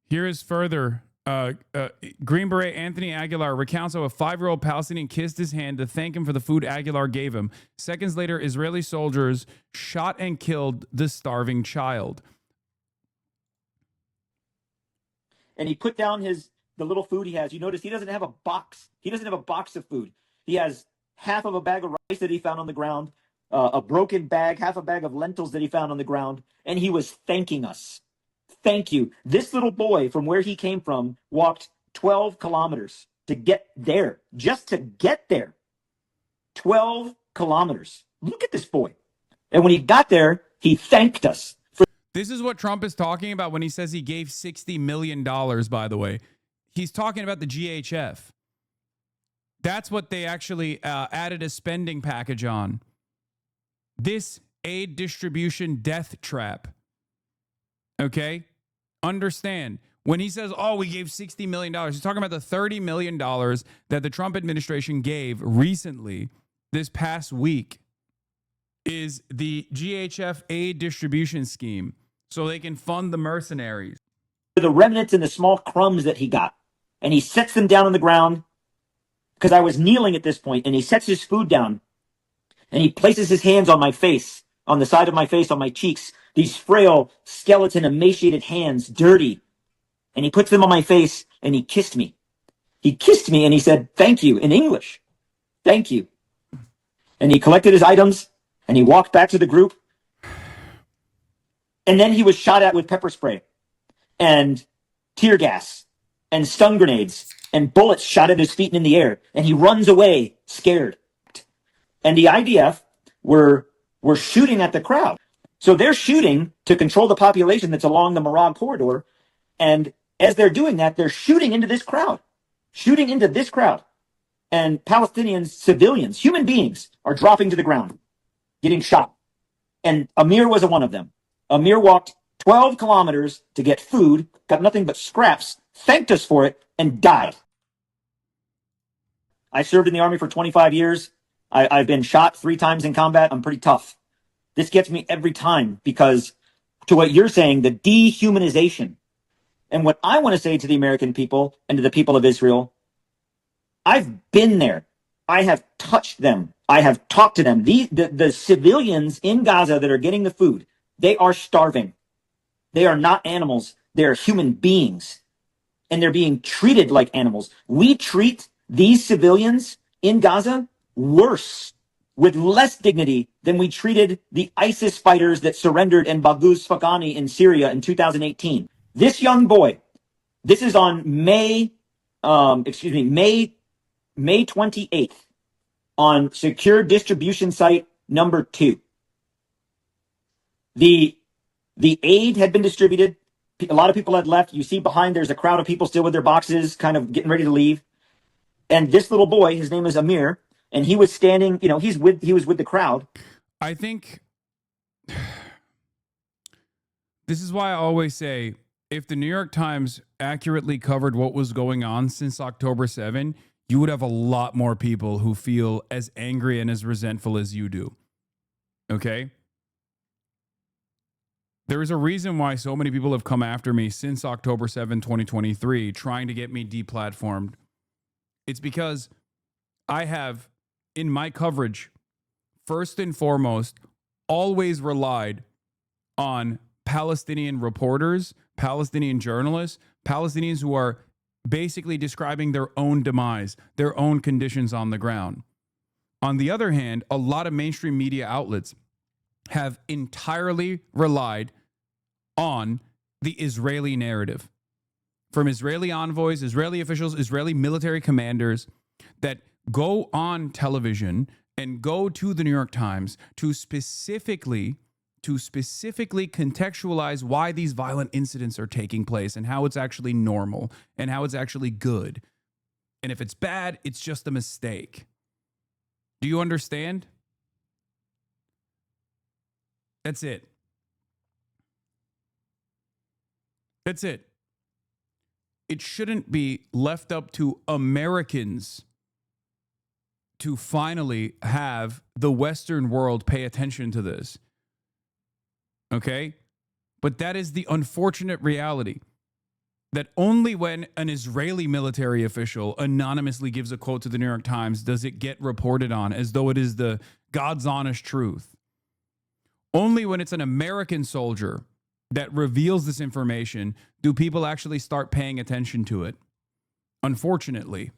Here is further. Green Beret Anthony Aguilar recounts how a 5-year-old Palestinian kissed his hand to thank him for the food Aguilar gave him. Seconds later, Israeli soldiers shot and killed the starving child. And he put down the little food he has. You notice he doesn't have a box. He doesn't have a box of food. He has half of a bag of rice that he found on the ground, a broken bag, half a bag of lentils that he found on the ground, and he was thanking us. Thank you. This little boy from where he came from walked 12 kilometers to get there, just to get there. 12 kilometers. Look at this boy. And when he got there, he thanked us. This is what Trump is talking about when he says he gave $60 million, by the way. He's talking about the GHF. That's what they actually added a spending package on. This aid distribution death trap. Okay? Understand, when he says, oh, we gave $60 million, he's talking about the $30 million that the Trump administration gave recently, this past week, is the GHF aid distribution scheme so they can fund the mercenaries. The remnants and the small crumbs that he got. And he sets them down on the ground, because I was kneeling at this point, and he sets his food down, and he places his hands on my face, on the side of my face, on my cheeks, these frail, skeleton, emaciated hands, dirty. And he puts them on my face, and he kissed me. He kissed me, and he said, thank you, in English. Thank you. And he collected his items, and he walked back to the group. And then he was shot at with pepper spray, and tear gas, and stun grenades, and bullets shot at his feet and in the air. And he runs away, scared. And the IDF were shooting at the crowd. So they're shooting to control the population that's along the Marag corridor. And as they're doing that, they're shooting into this crowd. And Palestinian civilians, human beings, are dropping to the ground, getting shot. And Ameer was one of them. Ameer walked 12 kilometers to get food, got nothing but scraps, thanked us for it, and died. I served in the Army for 25 years. I've been shot 3 times in combat. I'm pretty tough. This gets me every time because, to what you're saying, the dehumanization. And what I want to say to the American people and to the people of Israel, I've been there. I have touched them. I have talked to them. The civilians in Gaza that are getting the food, they are starving. They are not animals. They are human beings. And they're being treated like animals. We treat these civilians in Gaza worse, with less dignity than we treated the ISIS fighters that surrendered in Baghouz Faghani in Syria in 2018. This young boy, this is on May 28th on secure distribution site number 2. The aid had been distributed. A lot of people had left. You see behind, there's a crowd of people still with their boxes, kind of getting ready to leave. And this little boy, his name is Ameer, and he was standing, he was with the crowd. I think this is why I always say, if the New York Times accurately covered what was going on since October 7, you would have a lot more people who feel as angry and as resentful as you do. Okay? There is a reason why so many people have come after me since October 7, 2023, trying to get me deplatformed. It's because I have, in my coverage, first and foremost, always relied on Palestinian reporters, Palestinian journalists, Palestinians who are basically describing their own demise, their own conditions on the ground. On the other hand, a lot of mainstream media outlets have entirely relied on the Israeli narrative. From Israeli envoys, Israeli officials, Israeli military commanders that go on television and go to the New York Times to specifically contextualize why these violent incidents are taking place and how it's actually normal and how it's actually good. And if it's bad, it's just a mistake. Do you understand? That's it. That's it. It shouldn't be left up to Americans to finally have the Western world pay attention to this. Okay? But that is the unfortunate reality, that only when an Israeli military official anonymously gives a quote to the New York Times does it get reported on as though it is the God's honest truth. Only when it's an American soldier that reveals this information do people actually start paying attention to it. Unfortunately,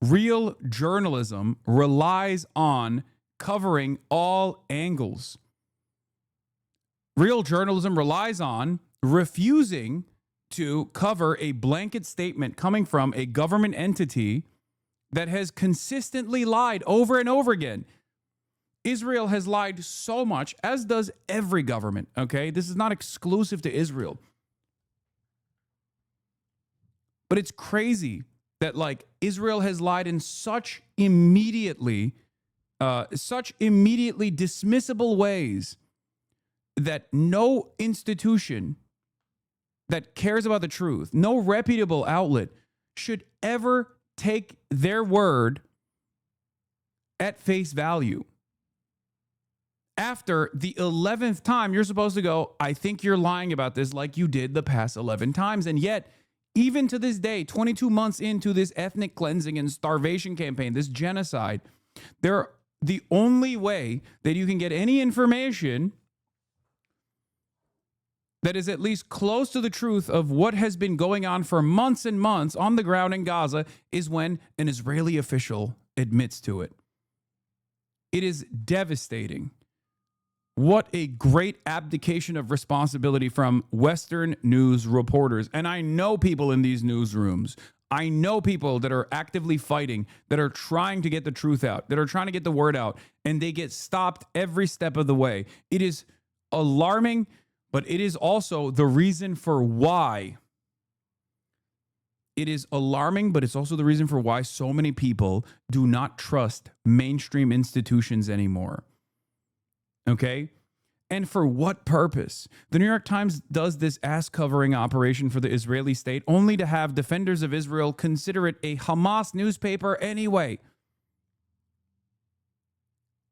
real journalism relies on covering all angles. Real journalism relies on refusing to cover a blanket statement coming from a government entity that has consistently lied over and over again. Israel has lied so much, as does every government, okay? This is not exclusive to Israel. But it's crazy that, like, Israel has lied in such immediately dismissible ways that no institution that cares about the truth, no reputable outlet, should ever take their word at face value. After the 11th time, you're supposed to go, I think you're lying about this, like you did the past 11 times. And yet, even to this day, 22 months into this ethnic cleansing and starvation campaign, this genocide, the only way that you can get any information that is at least close to the truth of what has been going on for months and months on the ground in Gaza is when an Israeli official admits to it. It is devastating. What a great abdication of responsibility from Western news reporters. And I know people in these newsrooms. I know people that are actively fighting, that are trying to get the truth out, that are trying to get the word out, and they get stopped every step of the way. It is alarming, but it is also the reason for why. It is alarming, but it's also the reason for why so many people do not trust mainstream institutions anymore. Okay? And for what purpose? The New York Times does this ass-covering operation for the Israeli state only to have defenders of Israel consider it a Hamas newspaper anyway.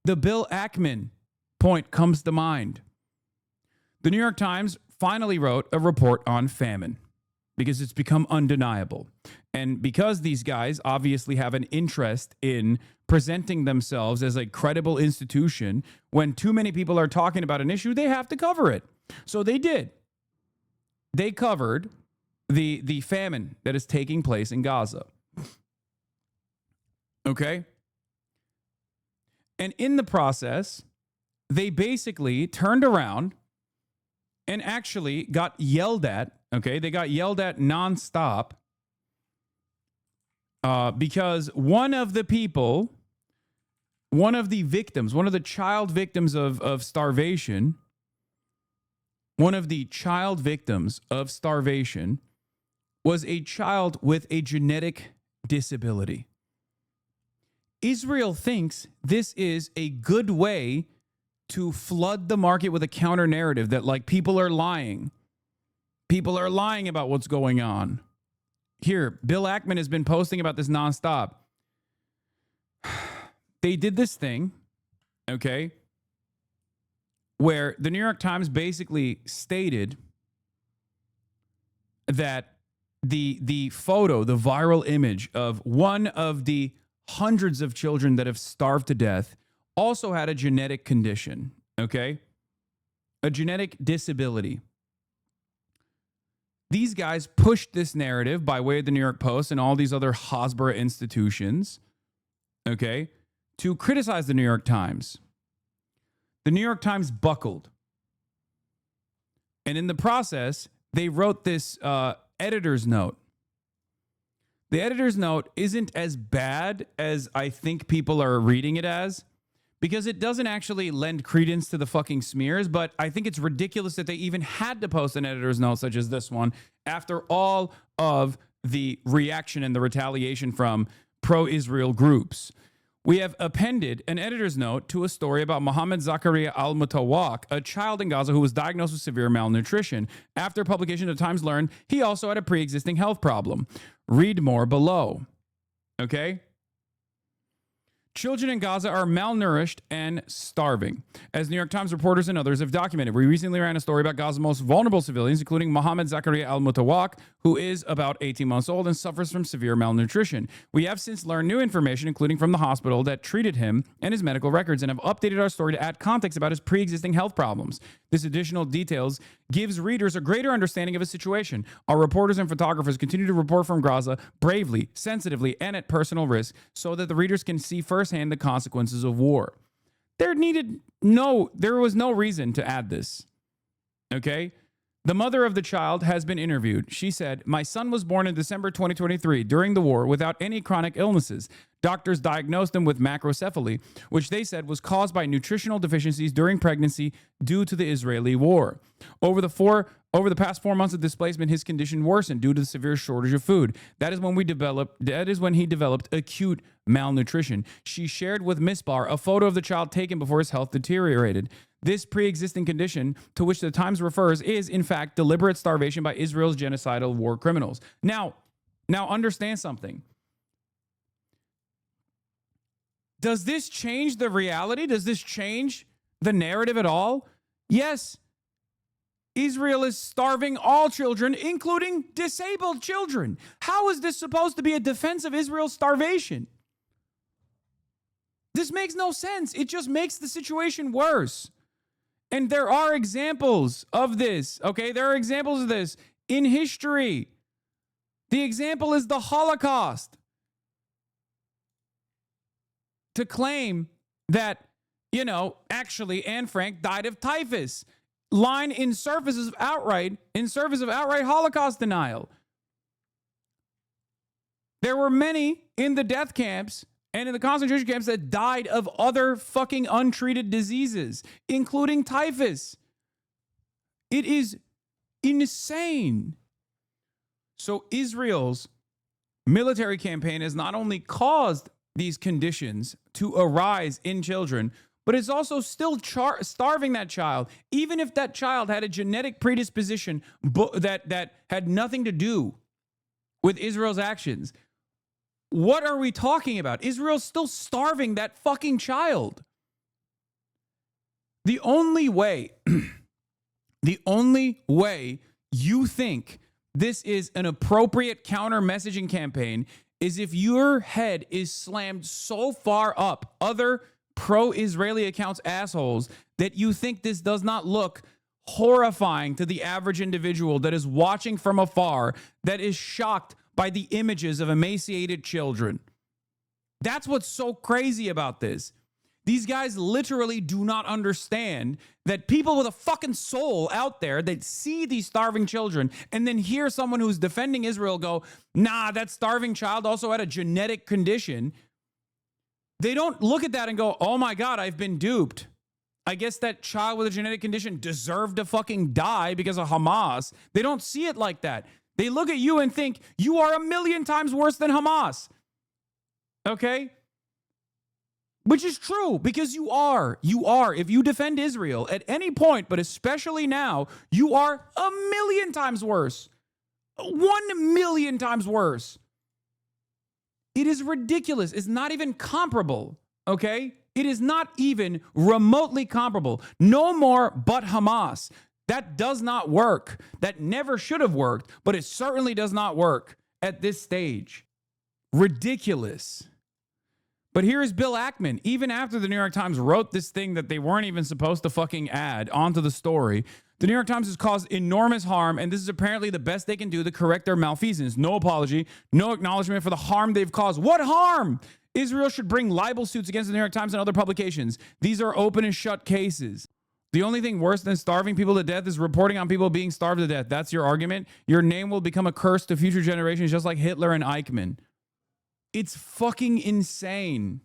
The Bill Ackman point comes to mind. The New York Times finally wrote a report on famine because it's become undeniable. And because these guys obviously have an interest in presenting themselves as a credible institution, when too many people are talking about an issue, they have to cover it. So they did. They covered the famine that is taking place in Gaza. Okay? And in the process, they basically turned around and actually got yelled at. Okay? They got yelled at nonstop because one of the people, one of the victims, one of the child victims of starvation, one of the child victims of starvation was a child with a genetic disability. Israel thinks this is a good way to flood the market with a counter narrative that, like, people are lying. People are lying about what's going on. Here, Bill Ackman has been posting about this nonstop. They did this thing, okay, where the New York Times basically stated that the photo, the viral image of one of the hundreds of children that have starved to death also had a genetic condition, okay? A genetic disability. These guys pushed this narrative by way of the New York Post and all these other Hasbara institutions, okay, to criticize the New York Times. The New York Times buckled. And in the process, they wrote this editor's note. The editor's note isn't as bad as I think people are reading it as, because it doesn't actually lend credence to the fucking smears, but I think it's ridiculous that they even had to post an editor's note such as this one after all of the reaction and the retaliation from pro-Israel groups. We have appended an editor's note to a story about Mohammed Zakaria al-Mutawak, a child in Gaza who was diagnosed with severe malnutrition. After publication, the Times learned he also had a pre-existing health problem. Read more below. Okay? Children in Gaza are malnourished and starving, as New York Times reporters and others have documented. We recently ran a story about Gaza's most vulnerable civilians, including Mohammed Zakaria al-Mutawak, who is about 18 months old and suffers from severe malnutrition. We have since learned new information, including from the hospital that treated him and his medical records, and have updated our story to add context about his pre-existing health problems. This additional details gives readers a greater understanding of his situation. Our reporters and photographers continue to report from Gaza bravely, sensitively, and at personal risk so that the readers can see firsthand the consequences of war. There was no reason to add this. Okay? The mother of the child has been interviewed. She said, "My son was born in December 2023 during the war without any chronic illnesses. Doctors diagnosed him with macrocephaly, which they said was caused by nutritional deficiencies during pregnancy due to the Israeli war. Over the past 4 months of displacement, his condition worsened due to the severe shortage of food. That is when he developed acute malnutrition." She shared with Misbar a photo of the child taken before his health deteriorated. This pre-existing condition to which the Times refers is, in fact, deliberate starvation by Israel's genocidal war criminals. Now understand something. Does this change the reality? Does this change the narrative at all? Yes. Israel is starving all children, including disabled children. How is this supposed to be a defense of Israel's starvation? This makes no sense. It just makes the situation worse. And there are examples of this, okay? There are examples of this in history. The example is the Holocaust. To claim that, actually Anne Frank died of typhus. Line in service of outright Holocaust denial. There were many in the death camps and in the concentration camps that died of other fucking untreated diseases, including typhus. It is insane. So Israel's military campaign has not only caused these conditions to arise in children, but it's also still starving that child, even if that child had a genetic predisposition that had nothing to do with Israel's actions. What are we talking about? Israel's still starving that fucking child. The only way you think this is an appropriate counter messaging campaign is if your head is slammed so far up other pro-Israeli accounts assholes that you think this does not look horrifying to the average individual that is watching from afar, that is shocked by the images of emaciated children. That's what's so crazy about this. These guys literally do not understand that people with a fucking soul out there that see these starving children and then hear someone who's defending Israel go, nah, that starving child also had a genetic condition. They don't look at that and go, oh my God, I've been duped. I guess that child with a genetic condition deserved to fucking die because of Hamas. They don't see it like that. They look at you and think you are 1,000,000 times worse than Hamas. Okay? Which is true, because you are. You are. If you defend Israel at any point, but especially now, you are 1,000,000 times worse. 1,000,000 times worse. It is ridiculous. It's not even comparable. Okay? It is not even remotely comparable. No more but Hamas. That does not work. That never should have worked, but it certainly does not work at this stage. Ridiculous. But here is Bill Ackman. Even after the New York Times wrote this thing that they weren't even supposed to fucking add onto the story, the New York Times has caused enormous harm, and this is apparently the best they can do to correct their malfeasance. No apology, no acknowledgement for the harm they've caused. What harm? Israel should bring libel suits against the New York Times and other publications. These are open and shut cases. The only thing worse than starving people to death is reporting on people being starved to death. That's your argument? Your name will become a curse to future generations, just like Hitler and Eichmann. It's fucking insane.